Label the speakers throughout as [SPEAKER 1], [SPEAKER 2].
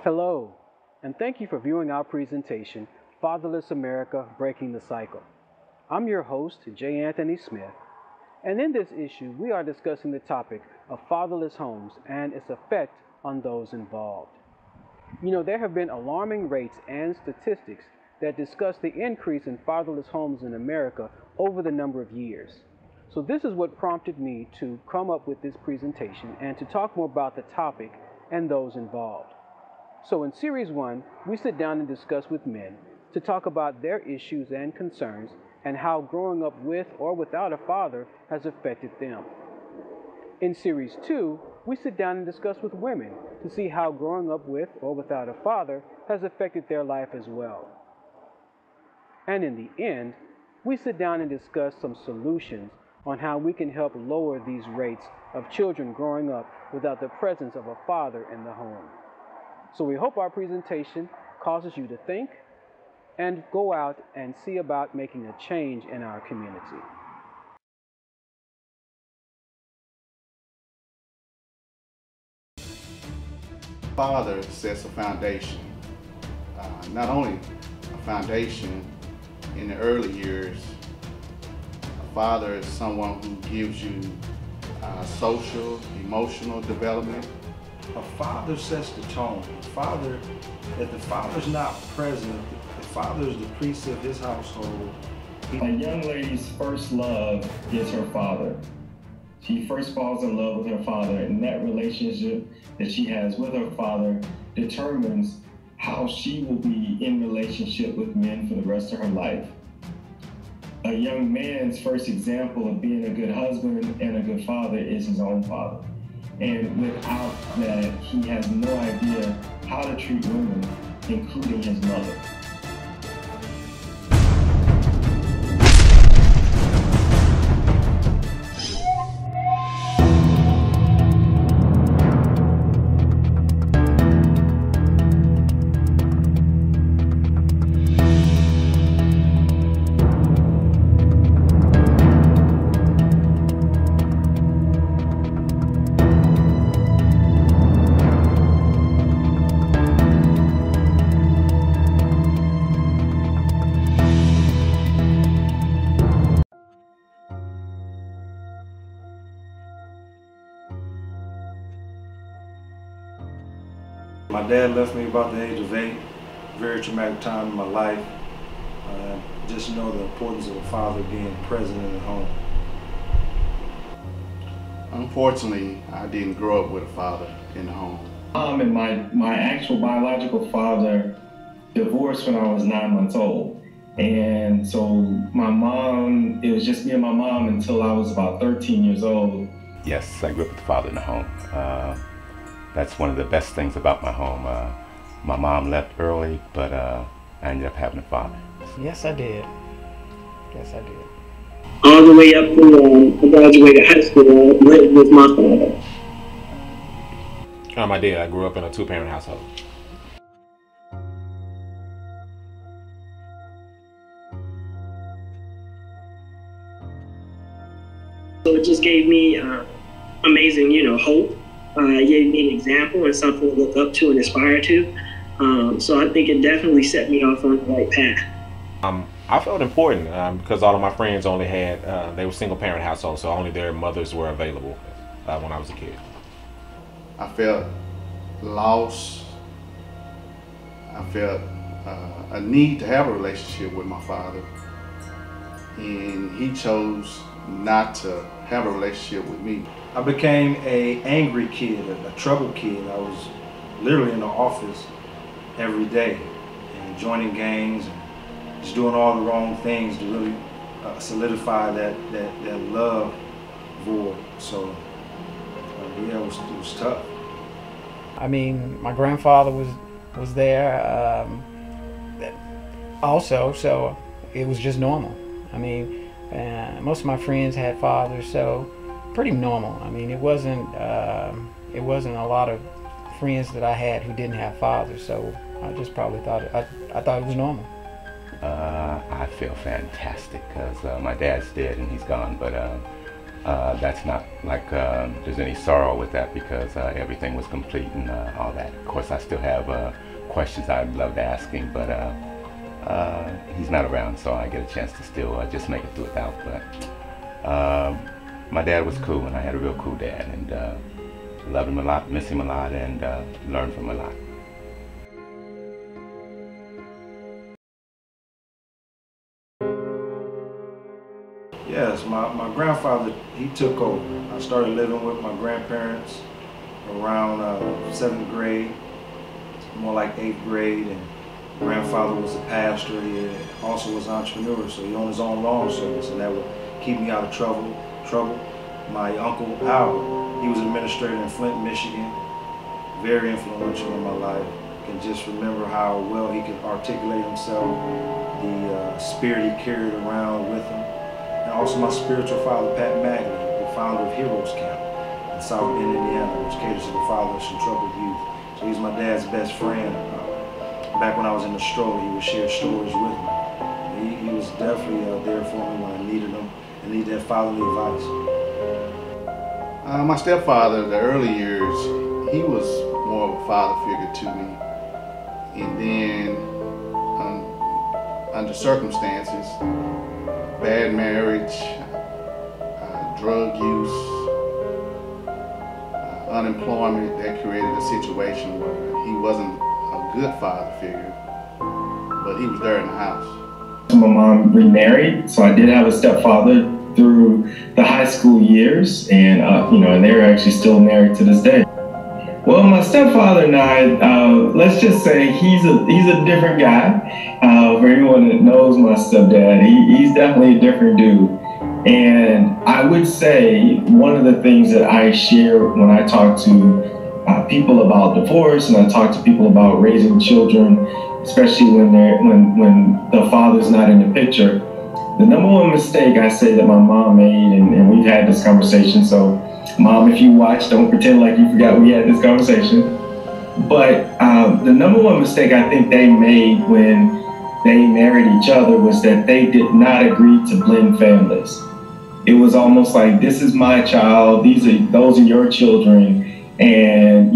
[SPEAKER 1] Hello, and thank you for viewing our presentation, Fatherless America, Breaking the Cycle. I'm your host, J.Anthony Smith, and in this issue, we are discussing the topic of fatherless homes and its effect on those involved. You know, there have been alarming rates and statistics that discuss the increase in fatherless homes in America over the number of years. So this is what prompted me to come up with this presentation and to talk more about the topic and those involved. So in Series 1, we sit down and discuss with men to talk about their issues and concerns and how growing up with or without a father has affected them. In Series 2, we sit down and discuss with women to see how growing up with or without a father has affected their life as well. And in the end, we sit down and discuss some solutions on how we can help lower these rates of children growing up without the presence of a father in the home. So we hope our presentation causes you to think and go out and see about making a change in our community.
[SPEAKER 2] Father sets a foundation. Not only a foundation in the early years, a father is someone who gives you social, emotional development.
[SPEAKER 3] A father sets the tone. If the father's not present, the father is the priest of his household.
[SPEAKER 4] A young lady's first love is her father. She first falls in love with her father, and that relationship that she has with her father determines how she will be in relationship with men for the rest of her life. A young man's first example of being a good husband and a good father is his own father. And without that, he has no idea how to treat women, including his mother.
[SPEAKER 3] My dad left me about the age of 8, very traumatic time in my life. Just know the importance of a father being present in the home.
[SPEAKER 2] Unfortunately, I didn't grow up with a father in the home.
[SPEAKER 4] Mom and my actual biological father divorced when I was 9 months old. And so it was just me and my mom until I was about 13 years old.
[SPEAKER 5] Yes, I grew up with a father in the home. That's one of the best things about my home. My mom left early, but I ended up having a father.
[SPEAKER 6] Yes, I did. Yes, I did.
[SPEAKER 7] All the way up to I graduated high school, I lived with my father.
[SPEAKER 8] I did. I grew up in a two-parent household.
[SPEAKER 7] So it just gave me amazing, hope. It gave me an example and something to look up to and aspire to. So I think it definitely set me off on the right path.
[SPEAKER 8] I felt important because all of my friends only had, they were single-parent households, so only their mothers were available when I was a kid.
[SPEAKER 2] I felt lost. I felt a need to have a relationship with my father, and he chose not to have a relationship with me.
[SPEAKER 3] I became an angry kid, a troubled kid. I was literally in the office every day and joining gangs and just doing all the wrong things to really solidify that love void. So yeah, it was tough.
[SPEAKER 6] I mean, my grandfather was there also, so it was just normal. I mean, most of my friends had fathers, so pretty normal. I mean, it wasn't a lot of friends that I had who didn't have fathers, so I just probably thought I thought it was normal.
[SPEAKER 5] I feel fantastic because my dad's dead and he's gone, but that's not like there's any sorrow with that, because everything was complete and all that. Of course, I still have questions I'd love to ask him, but he's not around, so I get a chance to still just make it through without. But my dad was cool, and I had a real cool dad, and loved him a lot, miss him a lot, and learned from him a lot.
[SPEAKER 3] Yes, my grandfather, he took over. I started living with my grandparents around 7th grade, more like 8th grade, and grandfather was a pastor. He also was an entrepreneur, so he owned his own lawn service, and that would keep me out of trouble. My uncle Al, he was an administrator in Flint, Michigan, very influential in my life. I can just remember how well he could articulate himself, the spirit he carried around with him. And also my spiritual father, Pat Magley, the founder of Heroes Camp in South Bend, Indiana, which caters to the fatherless and troubled youth. So he's my dad's best friend. Back when I was in the stroller, he would share stories with me. He was definitely there for me when I needed him and needed that fatherly advice.
[SPEAKER 2] My stepfather, the early years, he was more of a father figure to me. And then, under circumstances, bad marriage, drug use, unemployment, that created a situation where he wasn't a good father figure, but he was there in the house.
[SPEAKER 4] My mom remarried, so I did have a stepfather through the high school years, and and they're actually still married to this day. Well, my stepfather and I, let's just say he's a different guy. For anyone that knows my stepdad, he's definitely a different dude. And I would say one of the things that I share when I talk to people about divorce, and I talk to people about raising children, especially when the father's not in the picture, the number one mistake I say that my mom made, and we've had this conversation, so Mom, if you watch, don't pretend like you forgot we had this conversation. But the number one mistake I think they made when they married each other was that they did not agree to blend families. It was almost like, this is my child, those are your children, and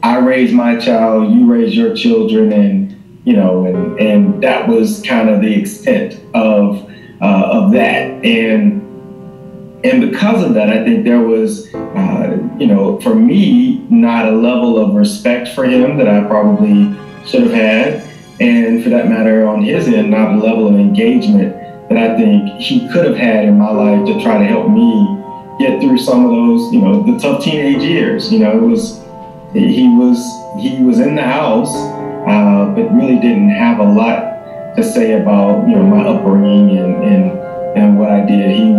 [SPEAKER 4] I raise my child, you raise your children, and that was kind of the extent of that. And because of that, I think there was, for me, not a level of respect for him that I probably should have had. And for that matter, on his end, not a level of engagement that I think he could have had in my life to try to help me get through some of those, the tough teenage years. He was in the house, but really didn't have a lot to say about, my upbringing and what I did. He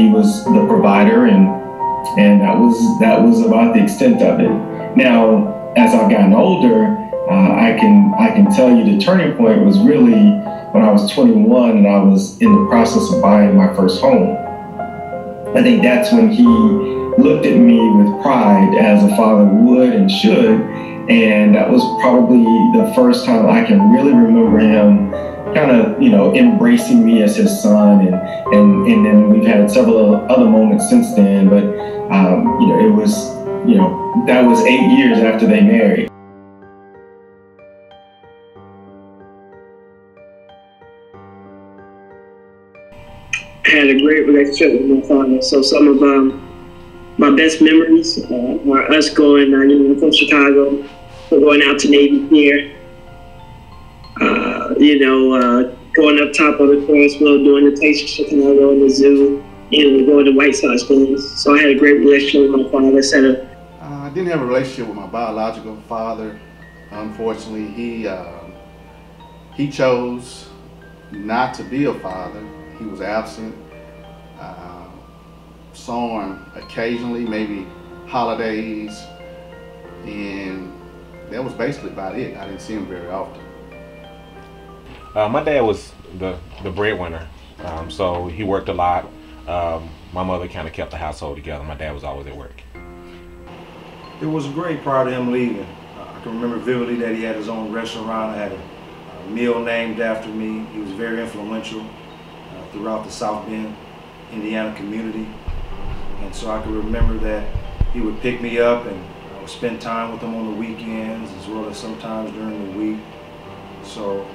[SPEAKER 4] was the provider, and that was about the extent of it. Now, as I've gotten older, I can tell you the turning point was really when I was 21 and I was in the process of buying my first home. I think that's when he looked at me with pride, as a father would and should, and that was probably the first time I can really remember him kind of, embracing me as his son, and then we've had several other moments since then, but it was, that was 8 years after they married.
[SPEAKER 7] I had a great relationship with my father, so some of my best memories are us going, from Chicago, going out to Navy Pier. Going up top of the Ferris wheel, doing the Taste of Chicago in the zoo, going to White Sox games. So I had a great relationship with my father.
[SPEAKER 2] I didn't have a relationship with my biological father. Unfortunately, he chose not to be a father. He was absent. Saw him occasionally, maybe holidays, and that was basically about it. I didn't see him very often.
[SPEAKER 8] My dad was the breadwinner, so he worked a lot. My mother kind of kept the household together. My dad was always at work.
[SPEAKER 3] It was great prior to him leaving. I can remember vividly that he had his own restaurant. I had a meal named after me. He was very influential throughout the South Bend, Indiana community. And And so I can remember that he would pick me up and I would spend time with him on the weekends as well as sometimes during the week. So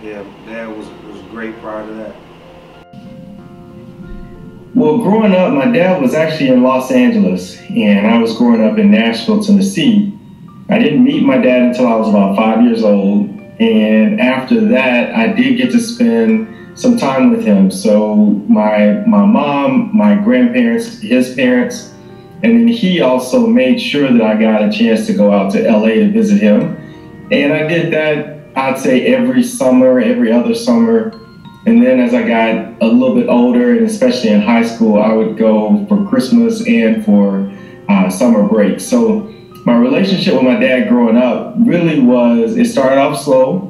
[SPEAKER 3] yeah, Dad was great prior to that.
[SPEAKER 4] Well, growing up, my dad was actually in Los Angeles, and I was growing up in Nashville, Tennessee. I didn't meet my dad until I was about 5 years old, and after that, I did get to spend some time with him. So my mom, my grandparents, his parents, and then he also made sure that I got a chance to go out to LA to visit him. And I did that, I'd say every summer, every other summer. And then as I got a little bit older, and especially in high school, I would go for Christmas and for summer break. So my relationship with my dad growing up really was, it started off slow,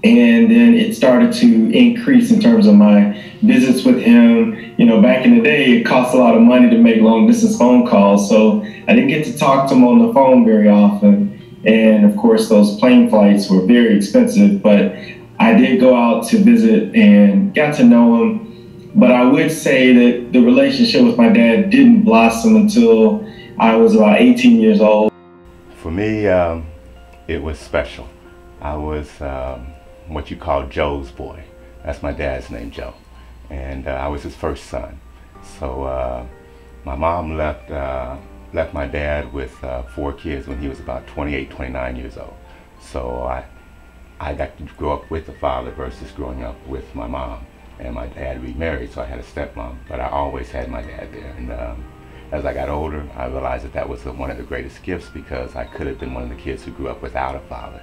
[SPEAKER 4] and then it started to increase in terms of my visits with him. You know, back in the day, it cost a lot of money to make long distance phone calls, so I didn't get to talk to him on the phone very often. And of course, those plane flights were very expensive, but I did go out to visit and got to know him. But I would say that the relationship with my dad didn't blossom until I was about 18 years old.
[SPEAKER 5] For me, it was special. I was what you call Joe's boy. That's my dad's name, Joe. And I was his first son. So my mom left my dad with 4 kids when he was about 28, 29 years old. So I got to grow up with the father versus growing up with my mom. And my dad remarried, so I had a stepmom, but I always had my dad there. And as I got older, I realized that that was one of the greatest gifts, because I could have been one of the kids who grew up without a father.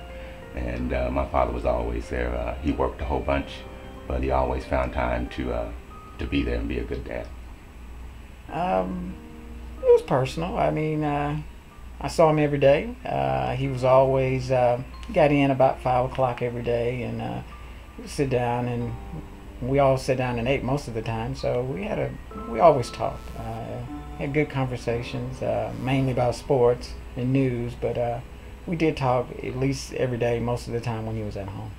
[SPEAKER 5] And my father was always there. He worked a whole bunch, but he always found time to be there and be a good dad.
[SPEAKER 6] It was personal. I mean, I saw him every day. He was always, got in about 5 o'clock every day, and we would sit down, and we all sat down and ate most of the time. So we always talked. Had good conversations, mainly about sports and news, but we did talk at least every day, most of the time when he was at home.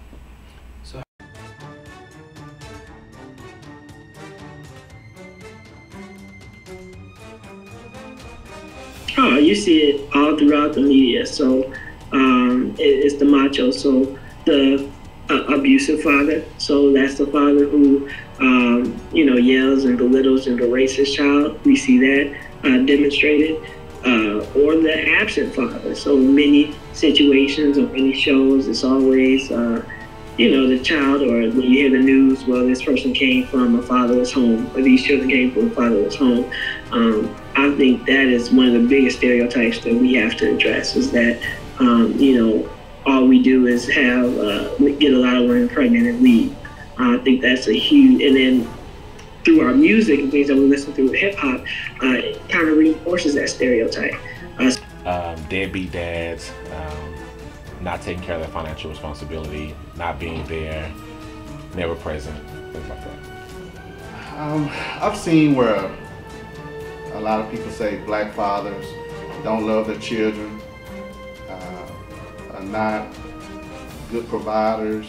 [SPEAKER 7] Oh, you see it all throughout the media. So it's the macho, so the abusive father. So that's the father who, yells and belittles and berates his child. We see that demonstrated. Or the absent father. So many situations or many shows, it's always, the child, or when you hear the news, well, this person came from a fatherless home, or these children came from a fatherless home. I think that is one of the biggest stereotypes that we have to address, is that, all we do is get a lot of women pregnant and leave. I think that's a huge, and then through our music and things that we listen through hip hop, it kind of reinforces that stereotype.
[SPEAKER 8] Deadbeat dads, not taking care of their financial responsibility, not being there, never present, things like that.
[SPEAKER 2] I've seen where a lot of people say black fathers don't love their children, are not good providers,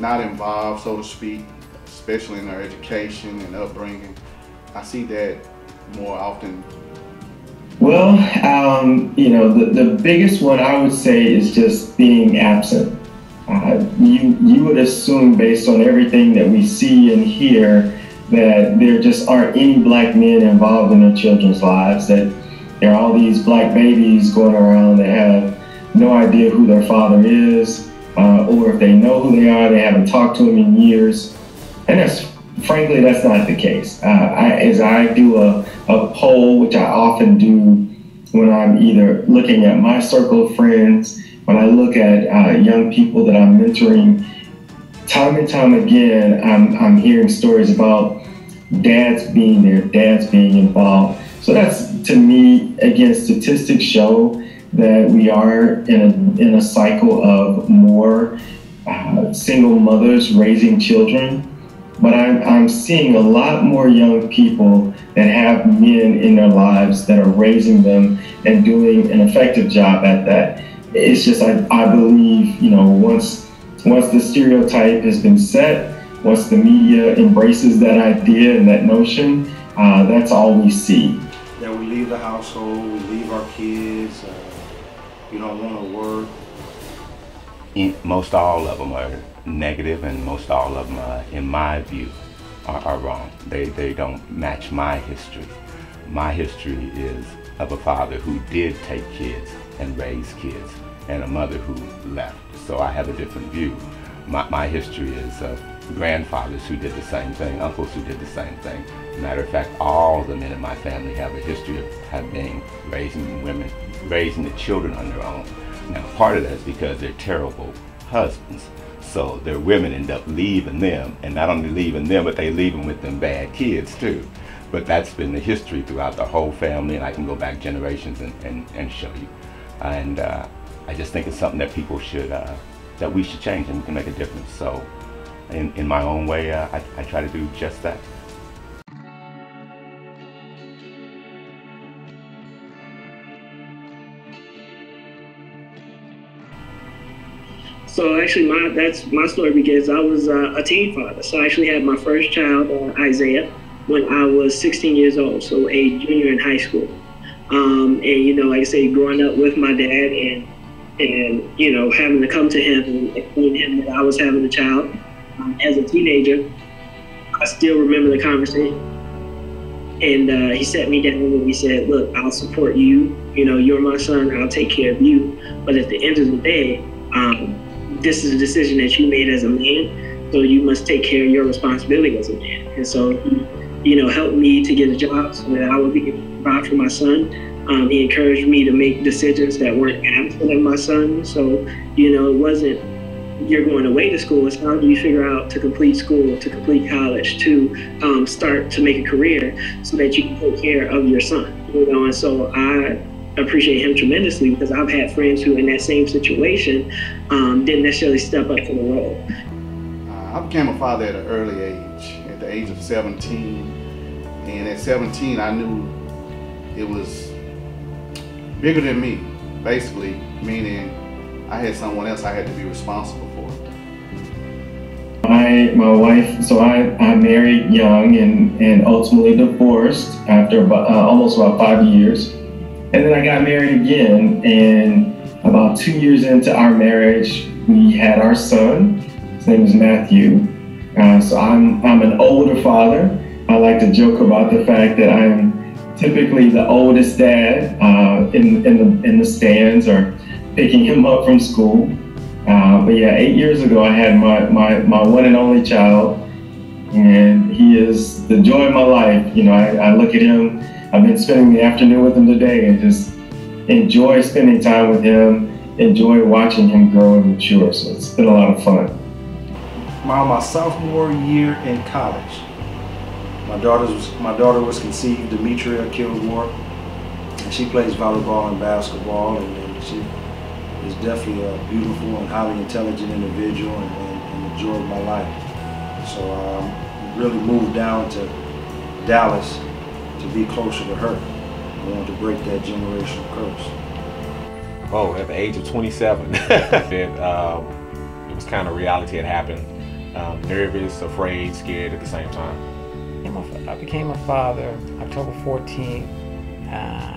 [SPEAKER 2] not involved, so to speak, especially in their education and upbringing. I see that more often.
[SPEAKER 4] Well, the biggest one I would say is just being absent. You would assume, based on everything that we see and hear, that there just aren't any black men involved in their children's lives, that there are all these black babies going around that have no idea who their father is, or if they know who they are, they haven't talked to them in years. And frankly, that's not the case. As I do a poll, which I often do when I'm either looking at my circle of friends, when I look at young people that I'm mentoring, time and time again, I'm hearing stories about dads being there, dads being involved. So that's, to me, again, statistics show that we are in a cycle of more single mothers raising children. But I'm seeing a lot more young people that have men in their lives that are raising them and doing an effective job at that. It's just, I believe, once the stereotype has been set, once the media embraces that idea and that notion, that's all we see.
[SPEAKER 3] That we leave the household, we leave our kids, we don't want to work.
[SPEAKER 5] Most all of them are negative, and most all of them, in my view, are wrong. They don't match my history. My history is of a father who did take kids and raise kids, and a mother who left. So I have a different view. My history is of grandfathers who did the same thing, uncles who did the same thing. Matter of fact, all the men in my family have a history of raising women, raising the children on their own. Now, part of that is because they're terrible husbands. So their women end up leaving them, and not only leaving them, but they leave them with them bad kids too. But that's been the history throughout the whole family, and I can go back generations and show you. And I just think it's something that people should, that we should change, and we can make a difference. So in my own way, I try to do just that.
[SPEAKER 7] So actually, that's my story because I was a teen father. So I actually had my first child, Isaiah, when I was 16 years old, so a junior in high school. And like I say, growing up with my dad and having to come to him and explain to him that I was having a child as a teenager, I still remember the conversation. And he sat me down and he said, "Look, I'll support you. You're my son. I'll take care of you. But at the end of the day, this is a decision that you made as a man, so you must take care of your responsibility as a man." And so he, helped me to get a job so that I would be able to provide for my son. He encouraged me to make decisions that weren't absent of my son. So, it wasn't you're going away to school. It's how do you figure out to complete school, to complete college, to start to make a career so that you can take care of your son. And so I appreciate him tremendously because I've had friends who in that same situation didn't necessarily step up to the role.
[SPEAKER 2] I became a father at an early age, at the age of 17. And at 17, I knew it was bigger than me, basically, meaning I had someone else I had to be responsible for.
[SPEAKER 4] My wife, so I married young and ultimately divorced after almost about 5 years. And then I got married again, and about 2 years into our marriage, we had our son. His name is Matthew. So I'm an older father. I like to joke about the fact that I'm typically the oldest dad in the stands or picking him up from school. But yeah, 8 years ago I had my one and only child, and he is the joy of my life. I look at him. I've been spending the afternoon with him today and just enjoy spending time with him, enjoy watching him grow and mature. So it's been a lot of fun.
[SPEAKER 3] My sophomore year in college, my daughter was conceived, Demetria Kilgore, and she plays volleyball and basketball, and she is definitely a beautiful and highly intelligent individual and the joy of my life. So I really moved down to Dallas to be closer to her. I wanted to break that generational curse.
[SPEAKER 8] Oh, at the age of 27, it was kind of reality had happened. Nervous, afraid, scared at the same time.
[SPEAKER 6] I became a father October 14,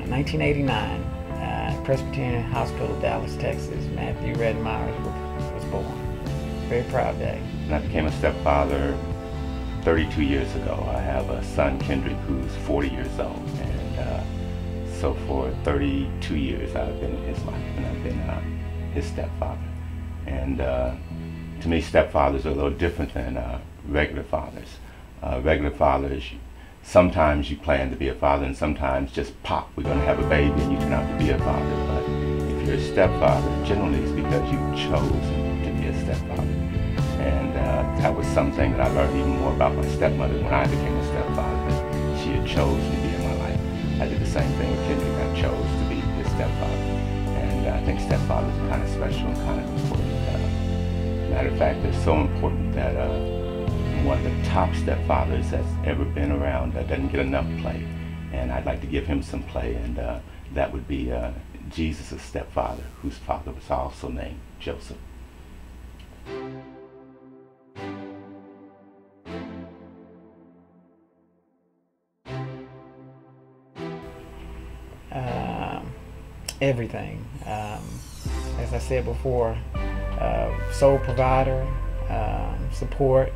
[SPEAKER 6] 1989, Presbyterian Hospital, Dallas, Texas. Matthew Redmeyer was born. Very proud day.
[SPEAKER 5] And I became a stepfather 32 years ago. I have a son, Kendrick, who's 40 years old. And so for 32 years, I've been in his life, and I've been his stepfather. And to me, stepfathers are a little different than regular fathers. Regular fathers, sometimes you plan to be a father, and sometimes just pop, we're going to have a baby, and you turn out to be a father. But if you're a stepfather, generally it's because you've chosen to be a stepfather. And that was something that I learned even more about my stepmother when I became a stepfather. She had chosen to be in my life. I did the same thing with Kendrick. I chose to be his stepfather. And I think stepfathers are kind of special and kind of important. Matter of fact, they're so important that one of the top stepfathers that's ever been around doesn't get enough play. And I'd like to give him some play, and that would be Jesus' stepfather, whose father was also named Joseph.
[SPEAKER 6] everything. As I said before, sole provider, support,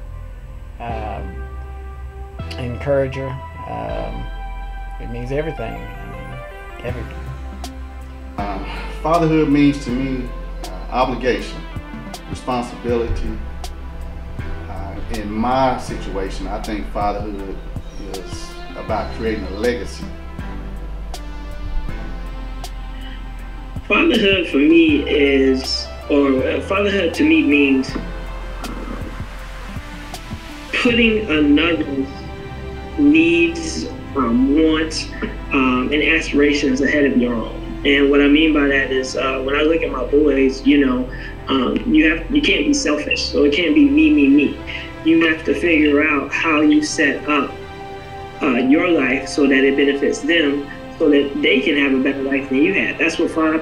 [SPEAKER 6] encourager. It means everything. I mean, everything.
[SPEAKER 2] Fatherhood means to me obligation, responsibility. In my situation, I think fatherhood is about creating a legacy.
[SPEAKER 7] Fatherhood for me fatherhood to me means putting another's needs, wants, and aspirations ahead of your own. And what I mean by that is when I look at my boys, you can't be selfish. So it can't be me. You have to figure out how you set up your life so that it benefits them, so that they can have a better life than you had. I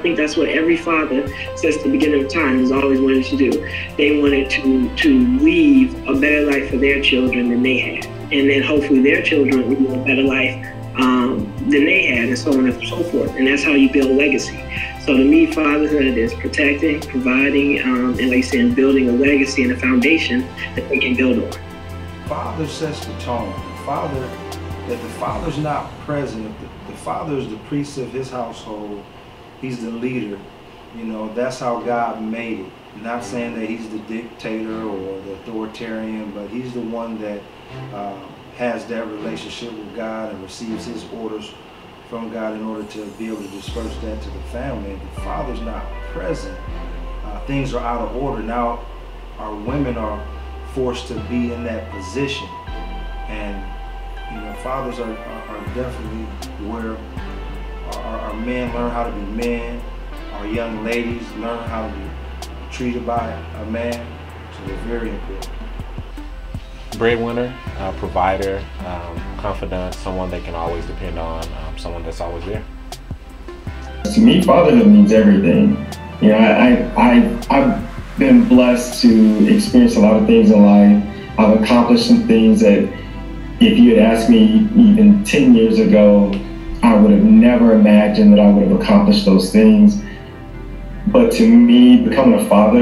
[SPEAKER 7] think that's what every father since the beginning of time has always wanted to do. They wanted to leave a better life for their children than they had. And then hopefully their children will leave a better life than they had, and so on and so forth. And that's how you build legacy. So to me, fatherhood is protecting, providing, and like I said, building a legacy and a foundation that they can build on.
[SPEAKER 3] Father sets the tone. If the father's not present, the father is the priest of his household, he's the leader. That's how God made it. Not saying that he's the dictator or the authoritarian, but he's the one that has that relationship with God and receives his orders from God in order to be able to disperse that to the family. If the father's not present, things are out of order. Now our women are forced to be in that position, and fathers are definitely where our men learn how to be men, our young ladies learn how to be treated by a man, so they're very important.
[SPEAKER 8] Breadwinner, provider, confidant, someone they can always depend on, someone that's always there.
[SPEAKER 4] To me, fatherhood means everything. I've been blessed to experience a lot of things in life. I've accomplished some things that if you had asked me even 10 years ago, I would have never imagined that I would have accomplished those things. But to me, becoming a father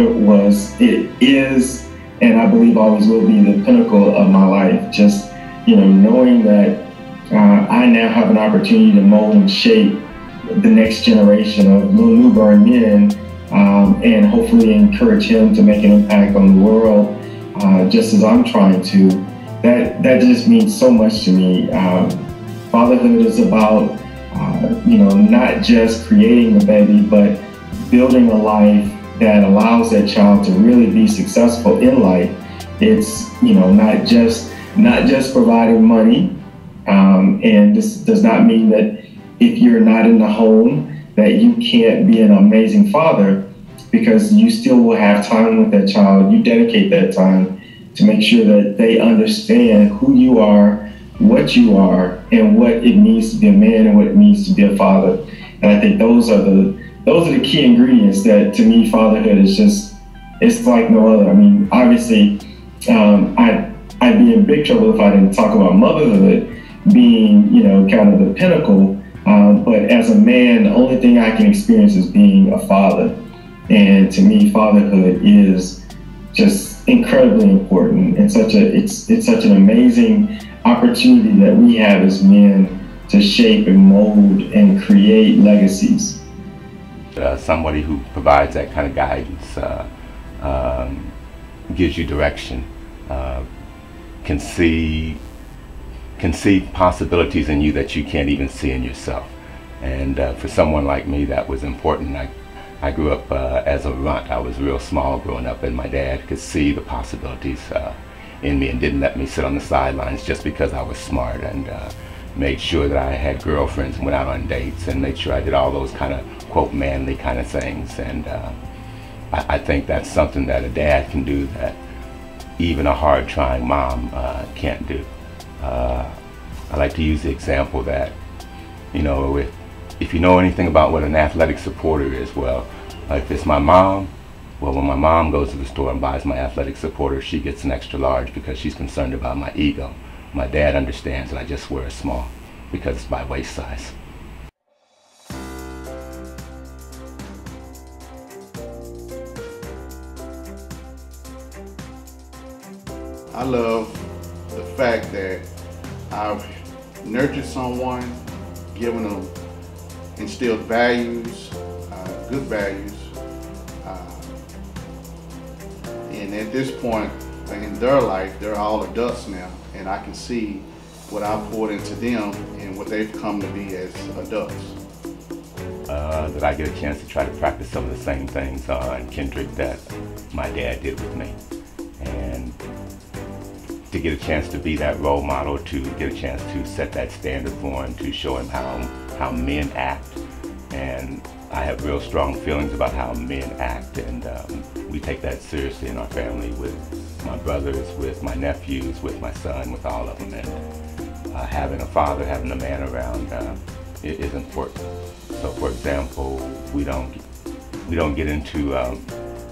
[SPEAKER 4] is, and I believe always will be, the pinnacle of my life. Just, knowing that I now have an opportunity to mold and shape the next generation of little newborn men, and hopefully encourage him to make an impact on the world, just as I'm trying to. That just means so much to me. Fatherhood is about, not just creating a baby, but building a life that allows that child to really be successful in life. It's, not just providing money. And this does not mean that if you're not in the home that you can't be an amazing father, because you still will have time with that child. You dedicate that time to make sure that they understand who you are, what you are, and what it means to be a man and what it means to be a father. And I think those are the key ingredients that, to me, fatherhood is just, it's like no other. I mean, obviously, I'd be in big trouble if I didn't talk about motherhood being, kind of the pinnacle. But as a man, the only thing I can experience is being a father. And to me, fatherhood is just incredibly important, and it's such an amazing opportunity that we have as men to shape and mold and create legacies.
[SPEAKER 5] Somebody who provides that kind of guidance, gives you direction, can see possibilities in you that you can't even see in yourself. And for someone like me, that was important. I grew up as a runt. I was real small growing up, and my dad could see the possibilities in me and didn't let me sit on the sidelines just because I was smart, and made sure that I had girlfriends and went out on dates and made sure I did all those kind of, quote, manly kind of things. And I think that's something that a dad can do that even a hard trying mom can't do. I like to use the example that, if you know anything about what an athletic supporter is, well, if it's my mom, well, when my mom goes to the store and buys my athletic supporter, she gets an extra large because she's concerned about my ego. My dad understands that I just wear a small because it's my waist size.
[SPEAKER 2] I love the fact that I've nurtured someone, given them, instilled values, good values, and at this point in their life, they're all adults now, and I can see what I've poured into them and what they've come to be as adults.
[SPEAKER 5] That I get a chance to try to practice some of the same things in Kendrick that my dad did with me. And to get a chance to be that role model, to get a chance to set that standard for him, to show him how men act. And I have real strong feelings about how men act, and we take that seriously in our family with my brothers, with my nephews, with my son, with all of them. And having a father, having a man around is important. So, for example, we don't get into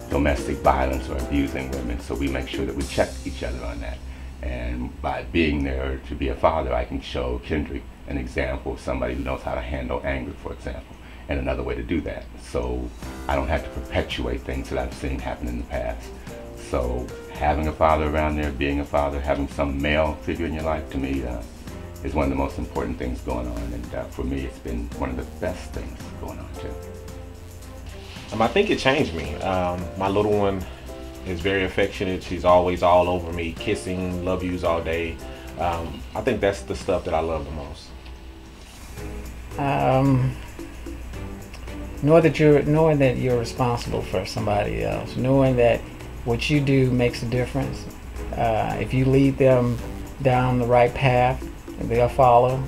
[SPEAKER 5] domestic violence or abusing women, so we make sure that we check each other on that. And by being there to be a father, I can show Kendrick an example of somebody who knows how to handle anger, for example, and another way to do that. So I don't have to perpetuate things that I've seen happen in the past. So having a father around there, being a father, having some male figure in your life, to me, is one of the most important things going on. And for me, it's been one of the best things going on, too.
[SPEAKER 8] I think it changed me. My little one is very affectionate. She's always all over me, kissing, love yous all day. I think that's the stuff that I love the most.
[SPEAKER 6] Knowing that you're responsible for somebody else, knowing that what you do makes a difference. If you lead them down the right path, they'll follow.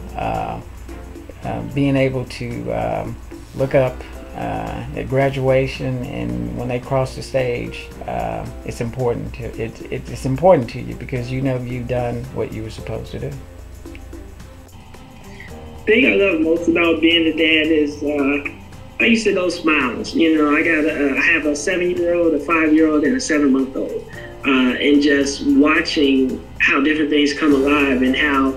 [SPEAKER 6] Being able to look up at graduation and when they cross the stage, it's important to you because you know you've done what you were supposed to do.
[SPEAKER 7] The thing I love most about being a dad is I used to those smiles. You know, I have a 7-year-old, a 5-year-old, and a 7-month-old, and just watching how different things come alive and how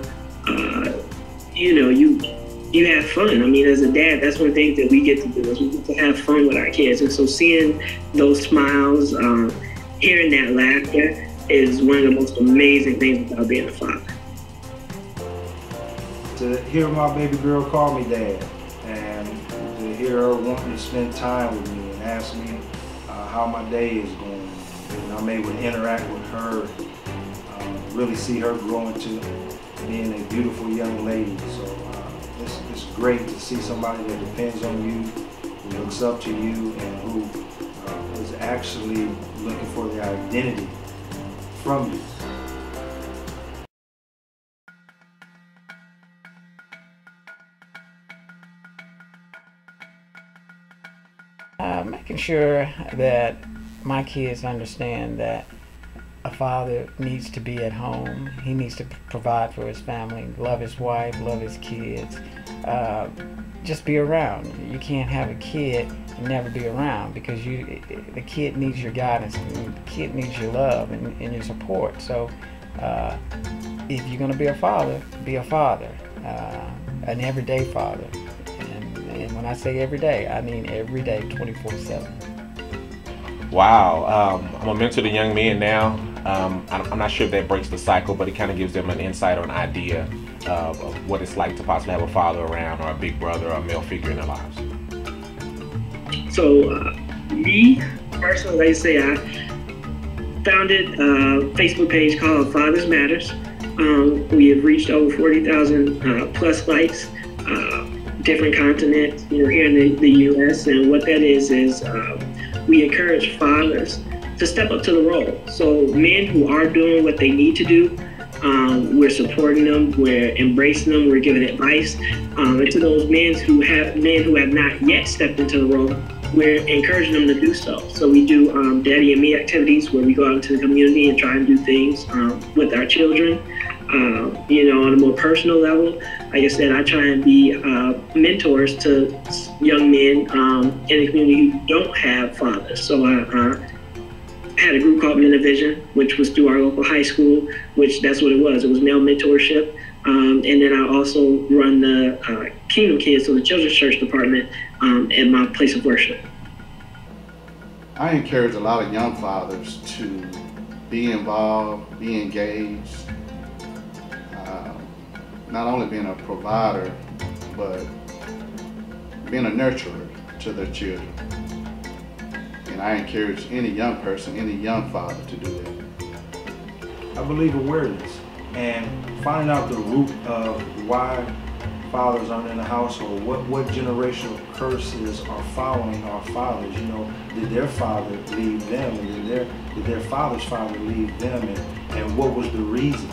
[SPEAKER 7] you have fun. I mean, as a dad, that's one of the things that we get to do is we get to have fun with our kids. And so seeing those smiles, hearing that laughter is one of the most amazing things about being a father.
[SPEAKER 3] To hear my baby girl call me dad, and to hear her wanting to spend time with me and ask me how my day is going, and I'm able to interact with her, really see her grow into being a beautiful young lady. So it's great to see somebody that depends on you, who looks up to you, and who is actually looking for their identity from you.
[SPEAKER 6] Making sure that my kids understand that a father needs to be at home. He needs to provide for his family, love his wife, love his kids, just be around. You can't have a kid and never be around because the kid needs your guidance, and the kid needs your love and your support. So if you're going to be a father, an everyday father. And when I say every day, I mean every day, 24/7.
[SPEAKER 8] Wow, I'm a mentor to young men now. I'm not sure if that breaks the cycle, but it kind of gives them an insight or an idea of what it's like to possibly have a father around, or a big brother, or a male figure in their lives.
[SPEAKER 7] So me, personally, like I say, I founded a Facebook page called Fatherless Matters. We have reached over 40,000 plus likes, different continents, here in the U.S. And what that is we encourage fathers to step up to the role. So men who are doing what they need to do, we're supporting them, we're embracing them, we're giving advice. And to those men who have not yet stepped into the role, we're encouraging them to do so. So we do Daddy and Me activities where we go out into the community and try and do things with our children. On a more personal level, like I said, I try and be mentors to young men in the community who don't have fathers. So I had a group called Men of Vision, which was through our local high school, which that's what it was. It was male mentorship. And then I also run the Kingdom Kids, so the children's church department at my place of worship.
[SPEAKER 2] I encourage a lot of young fathers to be involved, be engaged, not only being a provider, but being a nurturer to their children. And I encourage any young person, any young father to do that.
[SPEAKER 3] I believe awareness and finding out the root of why fathers aren't in the household, what generational curses are following our fathers. You know, did their father leave them, and did their father's father leave them, and what was the reason?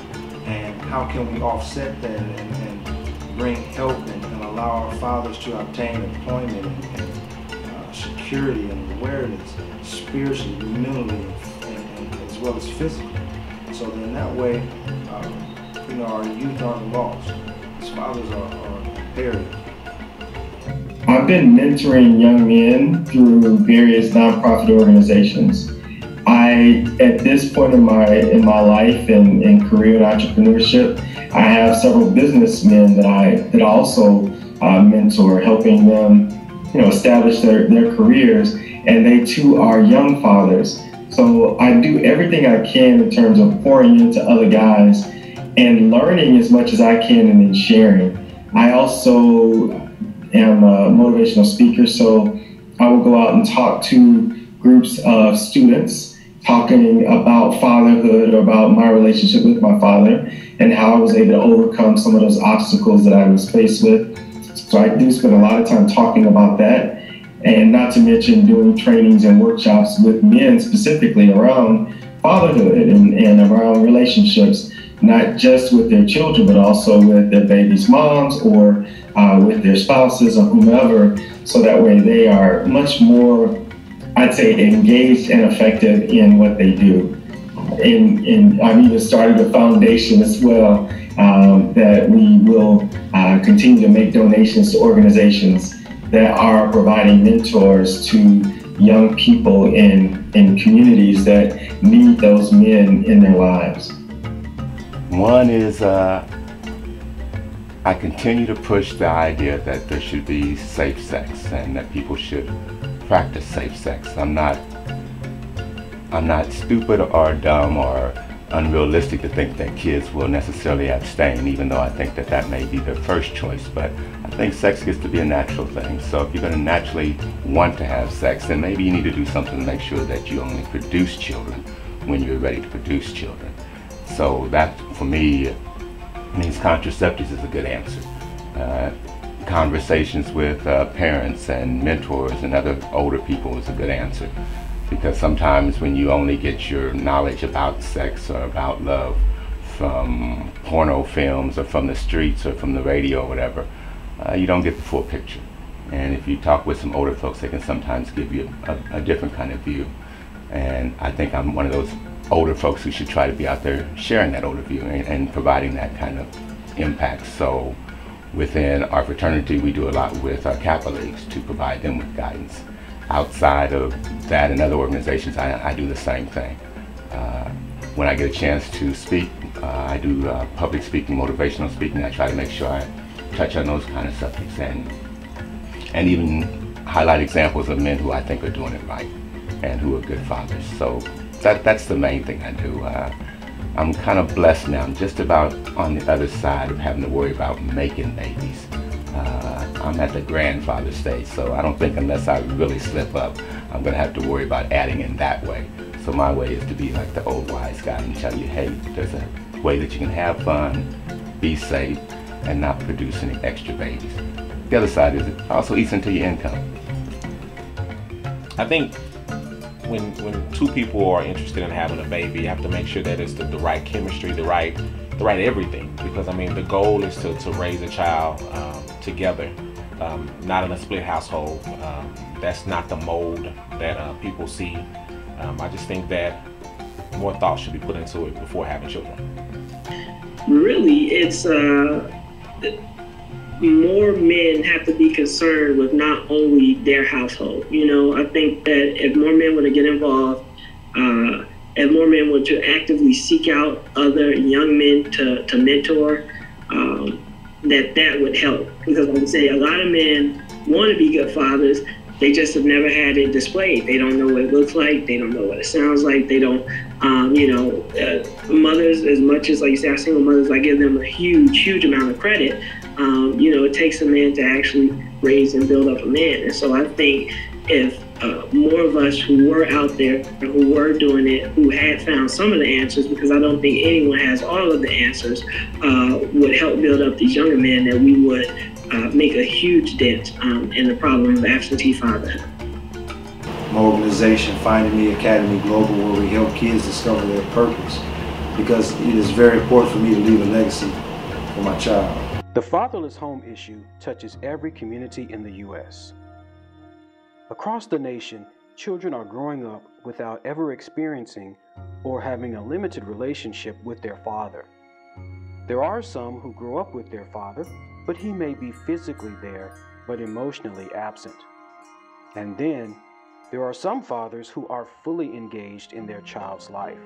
[SPEAKER 3] And how can we offset that and bring help and allow our fathers to obtain employment and security and awareness, spiritually, mentally, and as well as physically. So that in that way, you know, our youth aren't lost. As fathers are imperative.
[SPEAKER 4] I've been mentoring young men through various nonprofit organizations. At this point in my life and career in entrepreneurship, I have several businessmen that I also mentor, helping them, you know, establish their careers, and they too are young fathers. So I do everything I can in terms of pouring into other guys and learning as much as I can and then sharing. I also am a motivational speaker, so I will go out and talk to groups of students talking about fatherhood or about my relationship with my father and how I was able to overcome some of those obstacles that I was faced with. So I do spend a lot of time talking about that, and not to mention doing trainings and workshops with men specifically around fatherhood and around relationships, not just with their children, but also with their baby's moms or with their spouses or whomever, so that way they are much more, I'd say, engaged and effective in what they do. And I've even started a foundation as well that we will continue to make donations to organizations that are providing mentors to young people in communities that need those men in their lives.
[SPEAKER 5] One is I continue to push the idea that there should be safe sex and that people should practice safe sex. I'm not stupid or dumb or unrealistic to think that kids will necessarily abstain, even though I think that that may be their first choice. But I think sex gets to be a natural thing. So if you're going to naturally want to have sex, then maybe you need to do something to make sure that you only produce children when you're ready to produce children. So that, for me, means contraceptives is a good answer. Conversations with parents and mentors and other older people is a good answer. Because sometimes when you only get your knowledge about sex or about love from porno films or from the streets or from the radio or whatever, you don't get the full picture. And if you talk with some older folks, they can sometimes give you a different kind of view. And I think I'm one of those older folks who should try to be out there sharing that older view and providing that kind of impact. So within our fraternity, we do a lot with our Kappa Leagues to provide them with guidance. Outside of that and other organizations, I do the same thing. When I get a chance to speak, I do public speaking, motivational speaking. I try to make sure I touch on those kind of subjects and even highlight examples of men who I think are doing it right and who are good fathers. So that's the main thing I do. I'm kind of blessed now. I'm just about on the other side of having to worry about making babies. I'm at the grandfather stage, so I don't think unless I really slip up, I'm going to have to worry about adding in that way. So my way is to be like the old wise guy and tell you, hey, there's a way that you can have fun, be safe, and not produce any extra babies. The other side is it also eats into your income.
[SPEAKER 8] I think when two people are interested in having a baby, you have to make sure that it's the right chemistry, the right everything. Because I mean, the goal is to raise a child together, not in a split household. That's not the mold that people see. I just think that more thought should be put into it before having children.
[SPEAKER 7] Really, it's more men have to be concerned with not only their household. You know, I think that if more men were to get involved, if more men were to actively seek out other young men to mentor, that would help. Because like I say, a lot of men want to be good fathers, They just have never had it displayed. They don't know what it looks like. They don't know what it sounds like. They don't, mothers, as much as, like you say, our single mothers, I give them a huge amount of credit. It takes a man to actually raise and build up a man. And so I think if more of us who were out there, who were doing it, who had found some of the answers, because I don't think anyone has all of the answers, would help build up these younger men, that we would make a huge dent in the problem of absentee fatherhood.
[SPEAKER 3] My organization, Finding Me Academy Global, where we help kids discover their purpose, because it is very important for me to leave a legacy for my child.
[SPEAKER 1] The fatherless home issue touches every community in the U.S. Across the nation, children are growing up without ever experiencing or having a limited relationship with their father. There are some who grow up with their father, but he may be physically there, but emotionally absent. And then, there are some fathers who are fully engaged in their child's life.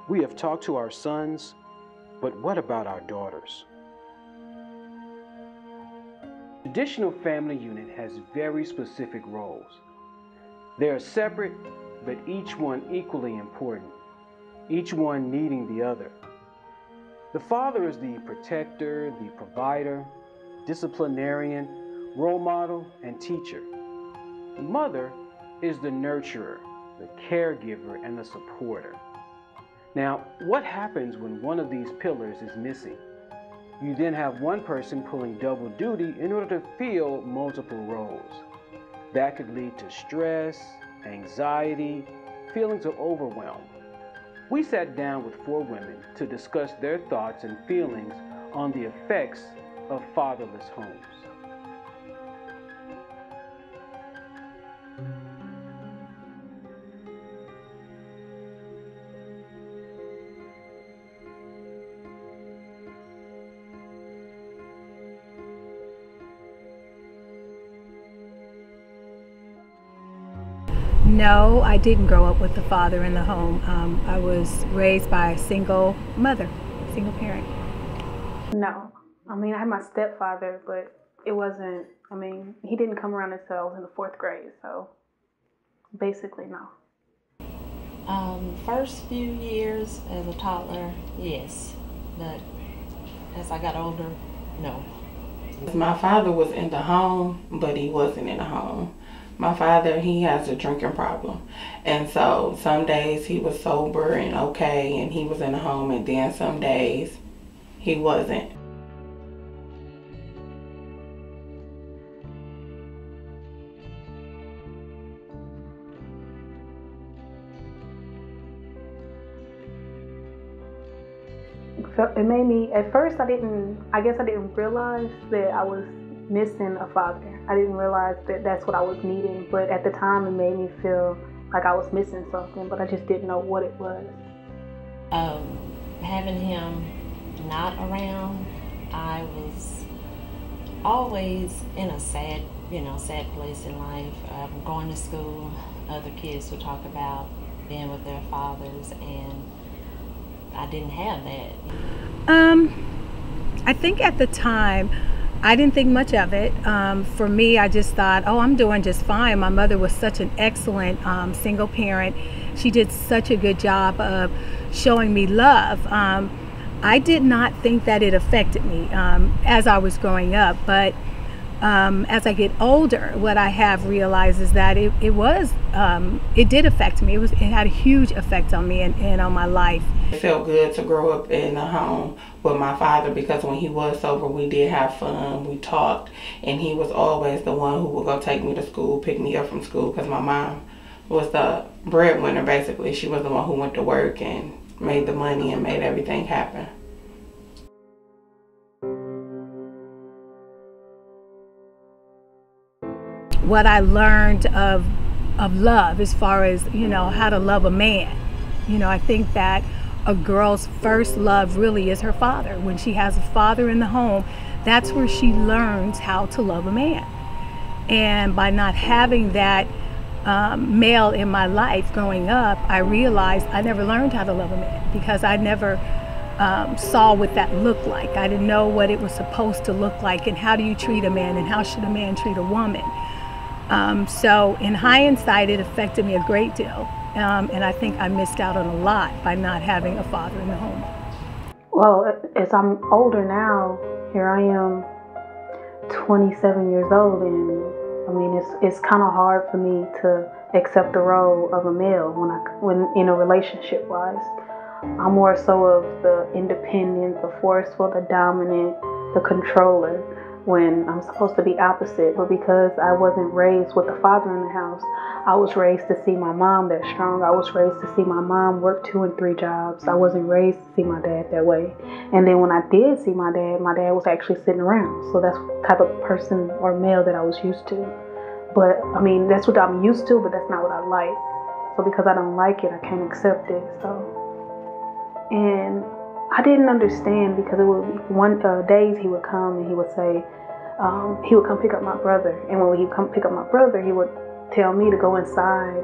[SPEAKER 1] We have talked to our sons, but what about our daughters? The traditional family unit has very specific roles. They are separate, but each one equally important, each one needing the other. The father is the protector, the provider, disciplinarian, role model, and teacher. The mother is the nurturer, the caregiver, and the supporter. Now, what happens when one of these pillars is missing? You then have one person pulling double duty in order to fill multiple roles. That could lead to stress, anxiety, feelings of overwhelm. We sat down with 4 women to discuss their thoughts and feelings on the effects of fatherless homes.
[SPEAKER 9] No, I didn't grow up with a father in the home. I was raised by a single mother, single parent.
[SPEAKER 10] No. I mean, I had my stepfather, but it wasn't, he didn't come around until I was in the 4th grade, so basically no.
[SPEAKER 11] First few years as a toddler, yes, but as I got older, no.
[SPEAKER 12] My father was in the home, but he wasn't in the home. My father, he has a drinking problem. And so some days he was sober and okay and he was in the home, and then some days he wasn't.
[SPEAKER 10] It made me, at first I didn't realize that I was missing a father. I didn't realize that that's what I was needing, but at the time it made me feel like I was missing something, but I just didn't know what it was.
[SPEAKER 11] Having him not around, I was always in a sad place in life. Going to school, other kids would talk about being with their fathers, and I didn't have that.
[SPEAKER 9] I think at the time, I didn't think much of it. For me, I just thought, oh, I'm doing just fine. My mother was such an excellent single parent. She did such a good job of showing me love. I did not think that it affected me as I was growing up, but as I get older, what I have realized is that it did affect me. It had a huge effect on me and on my life.
[SPEAKER 12] It felt good to grow up in a home with my father, because when he was sober, we did have fun, we talked, and he was always the one who would go take me to school, pick me up from school, because my mom was the breadwinner, basically. She was the one who went to work and made the money and made everything happen.
[SPEAKER 9] What I learned of love, as far as, how to love a man. I think that a girl's first love really is her father. When she has a father in the home, that's where she learns how to love a man. And by not having that male in my life growing up, I realized I never learned how to love a man, because I never saw what that looked like. I didn't know what it was supposed to look like, and how do you treat a man, and how should a man treat a woman. So in hindsight, it affected me a great deal. And I think I missed out on a lot by not having a father in the home.
[SPEAKER 10] Well, as I'm older now, here I am, 27 years old, and I mean, it's kind of hard for me to accept the role of a male when in a relationship wise. I'm more so of the independent, the forceful, the dominant, the controller, when I'm supposed to be opposite. But because I wasn't raised with a father in the house, I was raised to see my mom that strong. I was raised to see my mom work 2 and 3 jobs. I wasn't raised to see my dad that way. And then when I did see my dad was actually sitting around. So that's the type of person or male that I was used to. But I mean, that's what I'm used to, but that's not what I like. So because I don't like it, I can't accept it. And I didn't understand, because it would days he would come and he would say, he would come pick up my brother. And when he would come pick up my brother, he would tell me to go inside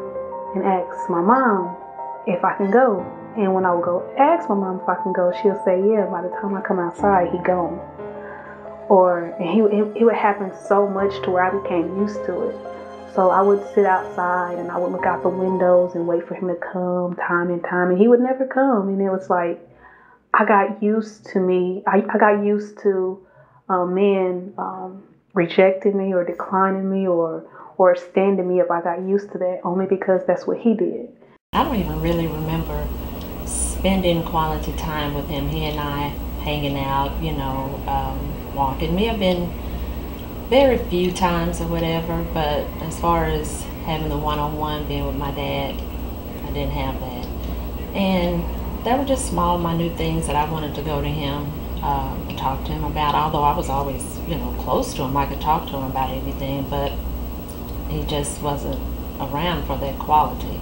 [SPEAKER 10] and ask my mom if I can go. And when I would go ask my mom if I can go, she'll say, yeah, by the time I come outside, he gone. And it would happen so much to where I became used to it. So I would sit outside and I would look out the windows and wait for him to come time and time. And he would never come. And it was like, I got used to men rejecting me or declining me or standing me up. I got used to that only because that's what he did.
[SPEAKER 11] I don't even really remember spending quality time with him. He and I hanging out, walking. May have been very few times or whatever, but as far as having the one-on-one, being with my dad, I didn't have that. And there were just small, minute things that I wanted to go to him to talk to him about, although I was always, close to him. I could talk to him about anything, but he just wasn't around for that quality.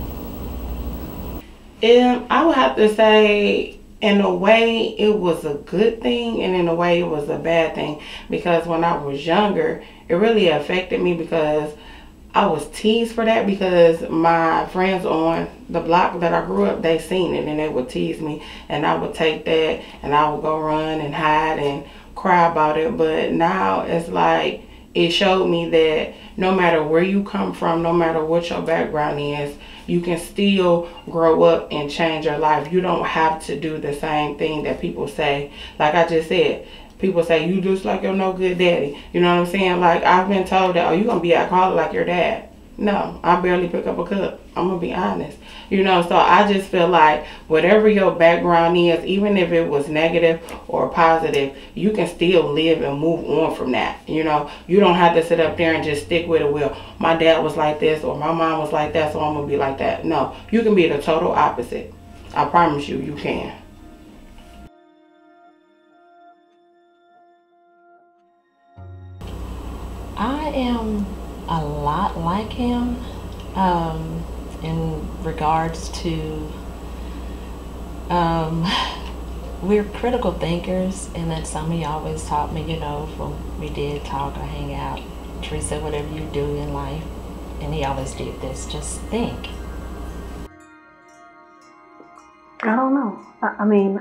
[SPEAKER 12] I would have to say, in a way, it was a good thing, and in a way, it was a bad thing. Because when I was younger, it really affected me because I was teased for that, because my friends on the block that I grew up, they seen it and they would tease me, and I would take that and I would go run and hide and cry about it. But now it's like, it showed me that no matter where you come from, no matter what your background is, you can still grow up and change your life. You don't have to do the same thing that people say. Like I just said, people say, you just like your no good daddy. You know what I'm saying? Like, I've been told that, oh, you're going to be alcoholic like your dad. No, I barely pick up a cup. I'm going to be honest. So I just feel like whatever your background is, even if it was negative or positive, you can still live and move on from that. You don't have to sit up there and just stick with it. Well, my dad was like this or my mom was like that, so I'm going to be like that. No, you can be the total opposite. I promise you, you can.
[SPEAKER 11] I am a lot like him in regards to we're critical thinkers, and that's something he always taught me, when we did talk or hang out. Teresa, whatever you do in life, and he always did this, just think.
[SPEAKER 10] I don't know. I mean,